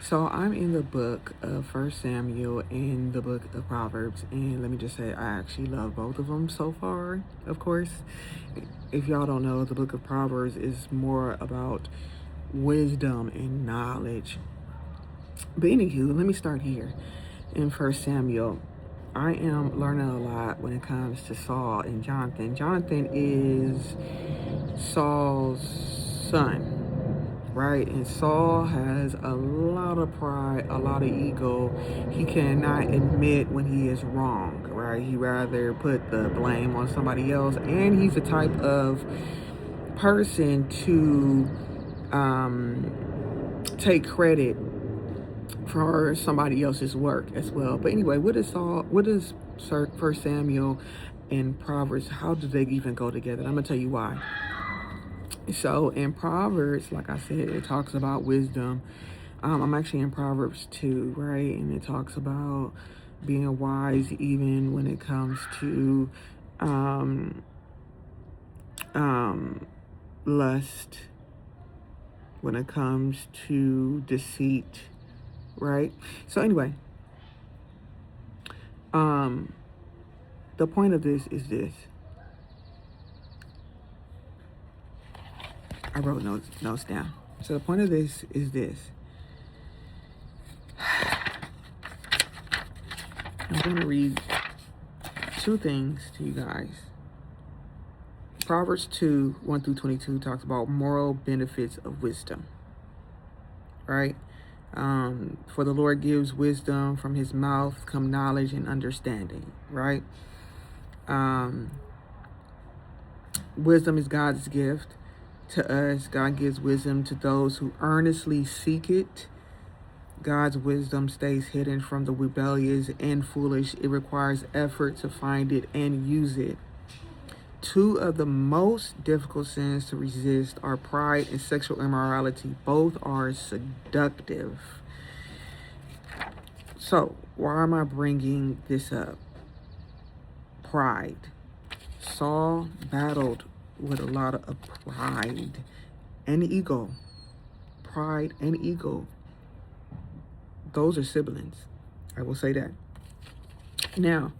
So I'm in the book of First Samuel and the book of Proverbs, and let me just say I actually love both of them so far. Of course, if y'all don't know, the book of Proverbs is more about wisdom and knowledge. But anywho, let me start here in First Samuel. I am learning a lot when it comes to Saul and Jonathan. Jonathan is Saul's son, right? And Saul has a lot of pride, a lot of ego. He cannot admit when he is wrong, right? He rather put the blame on somebody else, and he's the type of person to take credit for somebody else's work as well. But anyway, what is First Samuel and Proverbs? How do they even go together? I'm gonna tell you why. So in Proverbs, like I said, it talks about wisdom. I'm actually in Proverbs 2, right? And it talks about being wise even when it comes to lust, when it comes to deceit, right? So anyway, the point of this is this. I wrote notes down. So the point of this is this. I'm going to read two things to you guys. Proverbs 2, 1 through 22 talks about moral benefits of wisdom, right? For the Lord gives wisdom, from his mouth come knowledge and understanding, right? Wisdom is God's gift to us. God gives wisdom to those who earnestly seek it. God's wisdom stays hidden from the rebellious and foolish. It requires effort to find it and use it. Two of the most difficult sins to resist are pride and sexual immorality. Both are seductive. So, why am I bringing this up? Pride. Saul battled with a lot of pride and ego. Pride and ego. Those are siblings. I will say that. Now,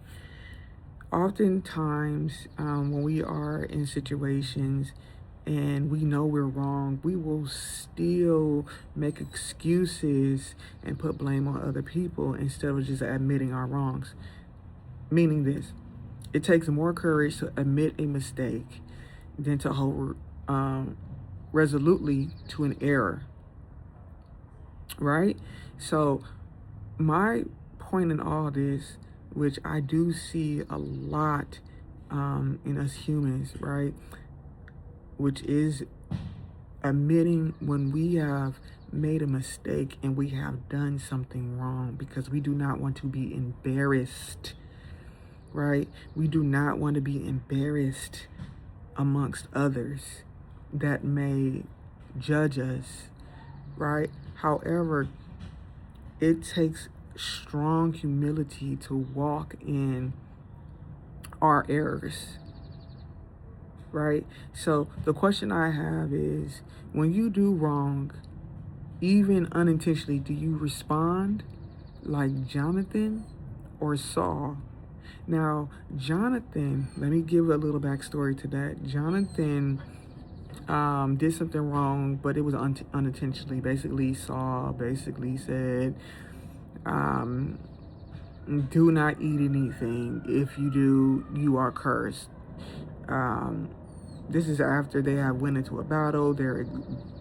oftentimes when we are in situations and we know we're wrong, we will still make excuses and put blame on other people instead of just admitting our wrongs. Meaning this, it takes more courage to admit a mistake than to hold resolutely to an error, right? So my point in all this, which I do see a lot in us humans, right, which is admitting when we have made a mistake and we have done something wrong, because we do not want to be embarrassed, right? We do not want to be embarrassed amongst others that may judge us, right? However, it takes strong humility to walk in our errors, right? So the question I have is, when you do wrong, even unintentionally, do you respond like Jonathan or Saul? Now, Jonathan, let me give a little backstory to that. Jonathan did something wrong, but it was unintentionally. Basically, Saul basically said, do not eat anything. If you do, you are cursed. This is after they have went into a battle. They're,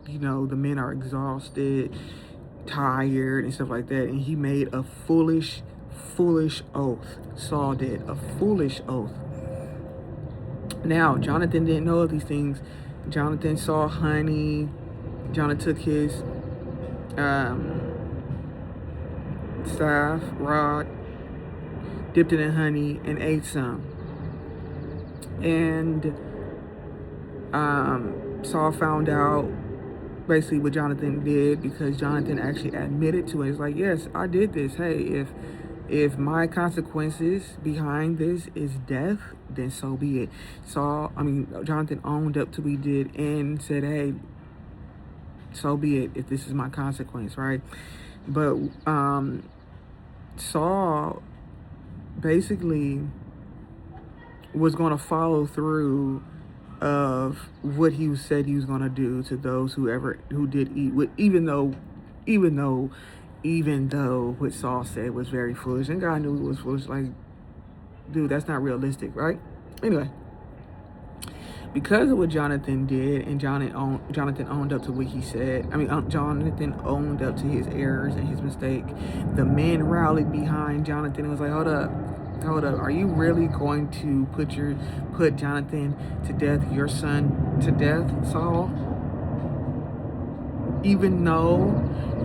the men are exhausted, tired, and stuff like that. And he made a foolish oath. Saul did a foolish oath. Now, Jonathan didn't know of these things. Jonathan saw honey. Jonathan took his staff, rod, dipped it in honey, and ate some. And Saul found out basically what Jonathan did, because Jonathan actually admitted to it. It's like, yes, I did this. Hey, if my consequences behind this is death, then so be it. Jonathan owned up to what he did and said, hey, so be it, if this is my consequence, right? But Saul basically was going to follow through of what he said he was going to do to those who did eat with, even though what Saul said was very foolish, and God knew it was foolish. Like, dude, that's not realistic, right? Anyway, because of what Jonathan did, and Jonathan owned up to what he said. I mean, Jonathan owned up to his errors and his mistake. The men rallied behind Jonathan and was like, hold up. Are you really going to put Jonathan to death, your son to death, Saul? Even though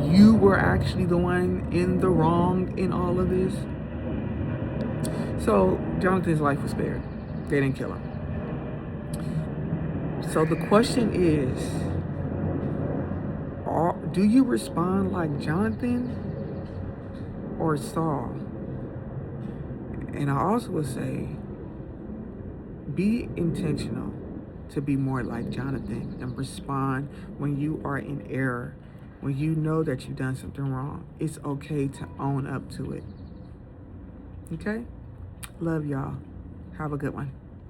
you were actually the one in the wrong in all of this? So Jonathan's life was spared. They didn't kill him. So the question is, do you respond like Jonathan or Saul? And I also would say, be intentional to be more like Jonathan and respond when you are in error. When you know that you've done something wrong, it's okay to own up to it. Okay? Love y'all. Have a good one.